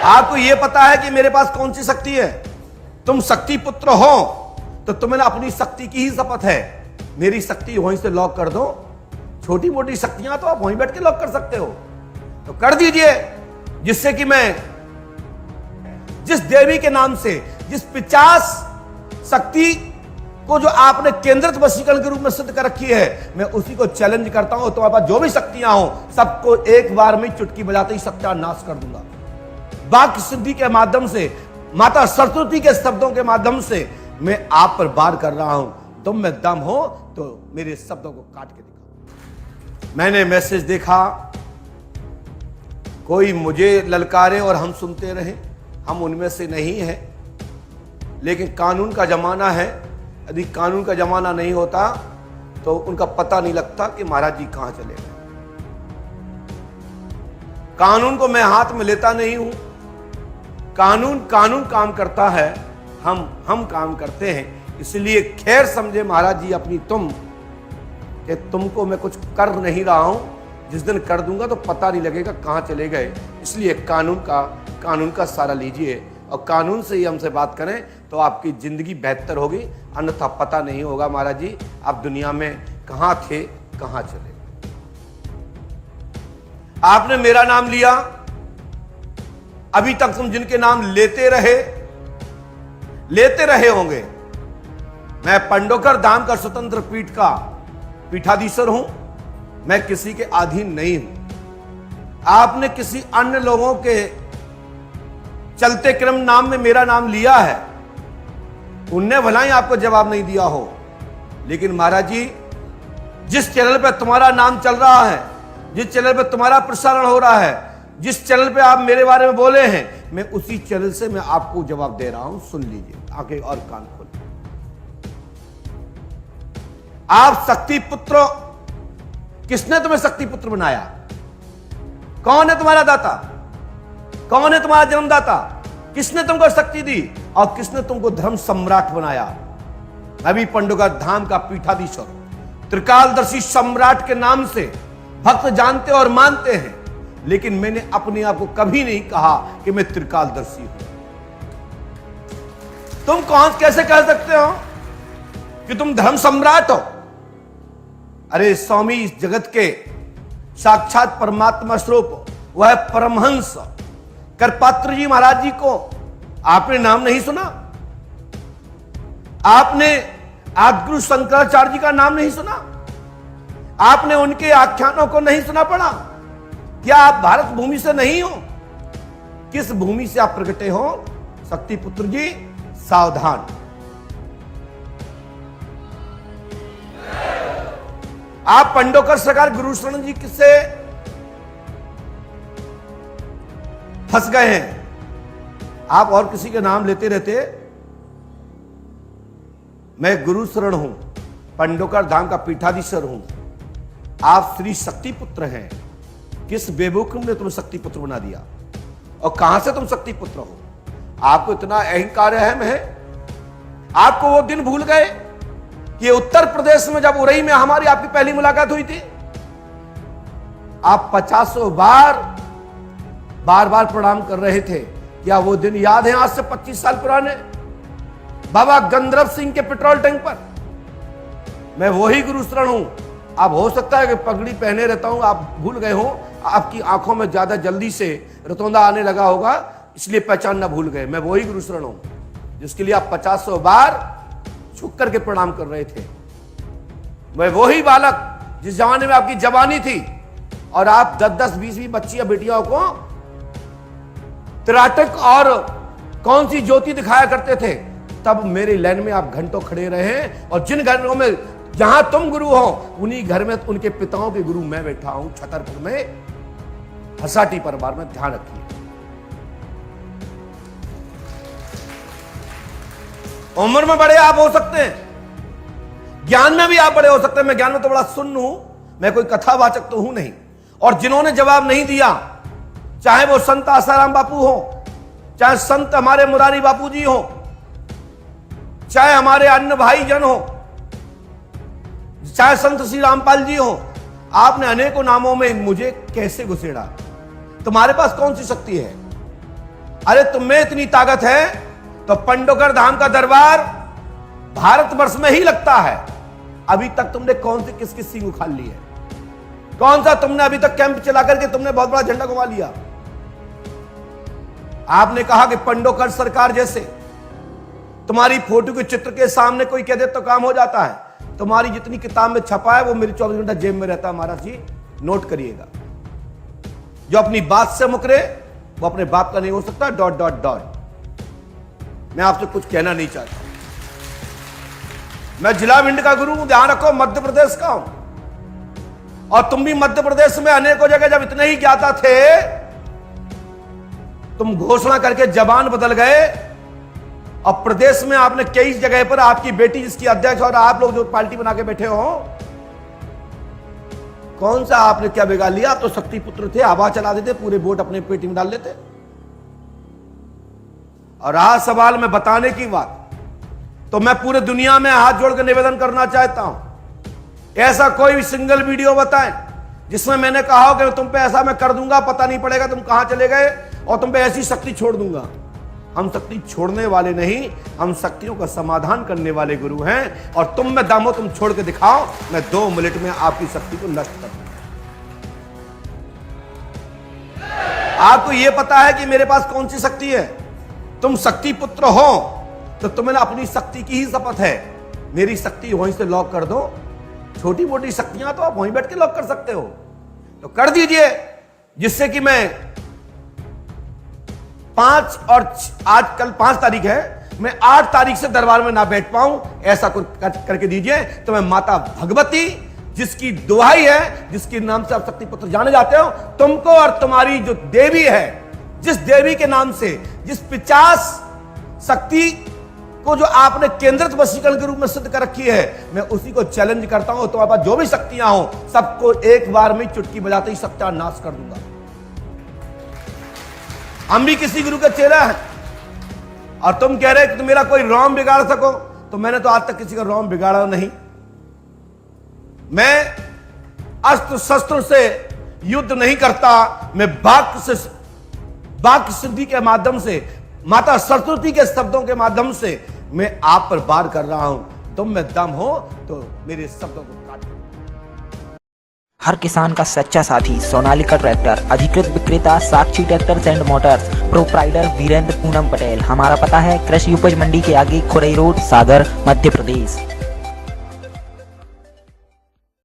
आपको यह पता है कि मेरे पास कौन सी शक्ति है? तुम शक्ति पुत्र हो तो तुम्हें अपनी शक्ति की ही शपथ है। मेरी शक्ति वहीं से लॉक कर दो। छोटी मोटी शक्तियां तो आप वहीं बैठ के लॉक कर सकते हो, तो कर दीजिए, जिससे कि मैं जिस देवी के नाम से, जिस 50 शक्ति को जो आपने केंद्रित वशीकरण के रूप में सिद्ध कर रखी है, मैं उसी को चैलेंज करता हूं। तुम्हारे पास जो भी शक्तियां हो, सबको एक बार में चुटकी बजाते ही सत्यानाश कर दूंगा। वाक्य सिद्धि के माध्यम से, माता सरस्वती के शब्दों के माध्यम से मैं आप पर वार कर रहा हूं। तुम में दम हो तो मेरे शब्दों को काट के दिखाओ। मैंने मैसेज देखा, कोई मुझे ललकारे और हम सुनते रहे। हम उनमें से नहीं है, लेकिन कानून का जमाना है। यदि कानून का जमाना नहीं होता तो उनका पता नहीं लगता कि महाराज जी कहां चले गए। कानून को मैं हाथ में लेता नहीं हूं। कानून काम करता है, हम काम करते हैं। इसलिए खैर समझे महाराज जी अपनी तुम, कि तुमको मैं कुछ कर नहीं रहा हूं। जिस दिन कर दूंगा तो पता नहीं लगेगा कहां चले गए। इसलिए कानून का सहारा लीजिए और कानून से ही हमसे बात करें तो आपकी जिंदगी बेहतर होगी। अन्यथा पता नहीं होगा महाराज जी आप दुनिया में कहां थे, कहां चले। आपने मेरा नाम लिया, अभी तक तुम जिनके नाम लेते रहे होंगे। मैं पंडोकर धाम का स्वतंत्र पीठ का पीठाधीश्वर हूं। मैं किसी के अधीन नहीं हूं। आपने किसी अन्य लोगों के चलते क्रम नाम में मेरा नाम लिया है, उनने भला ही आपको जवाब नहीं दिया हो। लेकिन महाराज जी, जिस चैनल पे तुम्हारा नाम चल रहा है, जिस चैनल पे तुम्हारा प्रसारण हो रहा है, जिस चैनल पे आप मेरे बारे में बोले हैं, मैं उसी चैनल से मैं आपको जवाब दे रहा हूं। सुन लीजिए, आंखें और कान खोल। आप शक्ति पुत्र, किसने तुम्हें शक्ति पुत्र बनाया? कौन है तुम्हारा दाता? कौन है तुम्हारा जन्मदाता? किसने तुमको शक्ति दी और किसने तुमको धर्म सम्राट बनाया? मैं भी पंडोकर धाम का पीठाधीश्वर, त्रिकालदर्शी सम्राट के नाम से भक्त जानते और मानते हैं। लेकिन मैंने अपने आप को कभी नहीं कहा कि मैं त्रिकालदर्शी हूं। तुम कौन कैसे कह सकते हो कि तुम धर्म सम्राट हो? अरे स्वामी, इस जगत के साक्षात परमात्मा स्वरूप वह परमहंस करपात्र जी महाराज जी को आपने नाम नहीं सुना? आपने आदिगुरु शंकराचार्य जी का नाम नहीं सुना? आपने उनके आख्यानों को नहीं सुना पड़ा? क्या आप भारत भूमि से नहीं हो? किस भूमि से आप प्रकटे हो? शक्ति पुत्र जी सावधान। आप पंडोकर सरकार गुरु शरण जी से फंस गए हैं। आप और किसी के नाम लेते रहते। मैं गुरु शरण हूं, पंडोकर धाम का पीठाधीश्वर हूं। आप श्री शक्ति पुत्र हैं। किस बेवकूफ ने तुम्हें शक्ति पुत्र बना दिया और कहां से तुम शक्ति पुत्र हो? आपको इतना अहंकार अहम है? आपको वो दिन भूल गए कि उत्तर प्रदेश में जब उरई में हमारी आपकी पहली मुलाकात हुई थी? आप 50 बार प्रणाम कर रहे थे। क्या वो दिन याद है? आज से 25 साल पुराने, बाबा गंधर्व सिंह के पेट्रोल टैंक पर। मैं वही गुरु शरण हूं। आप हो सकता है कि पगड़ी पहने रहता हूं, आप भूल गए हो। आपकी आंखों में ज्यादा जल्दी से रतौंदा आने लगा होगा, इसलिए पहचानना भूल गए। मैं वही गुरु शरण हूं जिसके लिए आप 50 बार झुक करके प्रणाम कर रहे थे। मैं वही बालक जिस जमाने में आपकी जवानी थी और आप 10-10, 20-20 बच्चियां बेटियों को त्राटक और कौन सी ज्योति दिखाया करते थे। तब मेरे लाइन में आप घंटों खड़े रहे। और जिन घरों में जहां तुम गुरु हो, उन्हीं घर में उनके पिताओं के गुरु मैं बैठा हूं, छतरपुर में, हसाटी परिवार में। ध्यान रखिए, उम्र में बड़े आप हो सकते हैं, ज्ञान में भी आप बड़े हो सकते हैं। मैं ज्ञान में तो बड़ा सुन्न हूं, मैं कोई कथावाचक तो हूं नहीं। और जिन्होंने जवाब नहीं दिया, चाहे वो संत आसाराम बापू हो, चाहे संत हमारे मुरारी बापू जी हो, चाहे हमारे अन्य भाई जन हो, चाहे संत श्री रामपाल जी हो, आपने अनेकों नामों में मुझे कैसे घुसेड़ा? तुम्हारे पास कौन सी शक्ति है? अरे तुम्हें इतनी ताकत है तो पंडोकर धाम का दरबार भारतवर्ष में ही लगता है। अभी तक तुमने कौन से किसकी सींग उखाड़ ली है? कौन सा तुमने अभी तक कैंप चला करके तुमने बहुत बड़ा झंडा घुमा लिया? आपने कहा कि पंडोकर सरकार जैसे तुम्हारी फोटो के चित्र के सामने कोई कह दे तो काम हो जाता है। तुम्हारी जितनी किताब में छपा है वो मेरी 24 घंटा जेब में रहता है। महाराज जी नोट करिएगा, जो अपनी बात से मुकरे वो अपने बाप का नहीं हो सकता। ... मैं आपसे कुछ कहना नहीं चाहता। मैं जिला भिंड का गुरु हूं, ध्यान रखो, मध्य प्रदेश का हूं। और तुम भी मध्य प्रदेश में अनेकों जगह जब इतने ही ज्ञाता थे, तुम घोषणा करके जबान बदल गए। और प्रदेश में आपने कई जगह पर आपकी बेटी जिसकी अध्यक्ष और आप लोग जो पार्टी बना के बैठे हो, कौन सा आपने क्या बिगाड़ लिया? आप तो शक्ति पुत्र थे, आवाज चला देते, पूरे वोट अपने पेटी में डाल लेते। और रहा सवाल में बताने की बात, तो मैं पूरे दुनिया में हाथ जोड़कर निवेदन करना चाहता हूं, ऐसा कोई भी सिंगल वीडियो बताएं जिसमें मैंने कहा हो कि तुम पे ऐसा मैं कर दूंगा, पता नहीं पड़ेगा तुम कहां चले गए, और तुम पे ऐसी शक्ति छोड़ दूंगा। हम शक्ति छोड़ने वाले नहीं, हम शक्तियों का समाधान करने वाले गुरु हैं। और तुम में दम हो, तुम छोड़ के दिखाओ, मैं 2 मिनट में आपकी शक्ति को नष्ट कर दूंगा। आपको यह पता है कि मेरे पास कौन सी शक्ति है? तुम शक्ति पुत्र हो तो तुम्हें अपनी शक्ति की ही शपथ है। मेरी शक्ति वहीं से लॉक कर दो। छोटी मोटी शक्तियां तो आप वहीं बैठ के लॉक कर सकते हो, तो कर दीजिए, जिससे कि मैं 5 और आज कल 5 तारीख है, मैं 8 तारीख से दरबार में ना बैठ पाऊं, ऐसा कुछ करके दीजिए। तो मैं माता भगवती, जिसकी दुहाई है, जिसके नाम से आप शक्ति पुत्र जाने जाते हो, तुमको और तुम्हारी जो देवी है, जिस देवी के नाम से, जिस 50 शक्ति को जो आपने केंद्रित वशीकरण के रूप में सिद्ध कर रखी है, मैं उसी को चैलेंज करता हूं। तुम्हारे पास जो भी शक्तियां हो, सबको एक बार में चुटकी बजाते ही सत्यानाश कर दूंगा। हम भी किसी गुरु के चेला हैं, और तुम कह रहे कि तुम मेरा कोई रोम बिगाड़ सको, तो मैंने तो आज तक किसी का रोम बिगाड़ा नहीं। मैं अस्त्र शस्त्र से युद्ध नहीं करता, मैं वाक्य सिद्धि के माध्यम से, माता सरस्वती के शब्दों के माध्यम से मैं आप पर वार कर रहा हूं। तुम में दम हो तो मेरे शब्दों को काट दो। हर किसान का सच्चा साथी सोनालिका ट्रैक्टर, अधिकृत विक्रेता Sakshi tractors and motors, proprietor Virendra Poonam Patel. हमारा पता है कृषि उपज मंडी के आगे खुरई रोड, सागर, मध्य प्रदेश।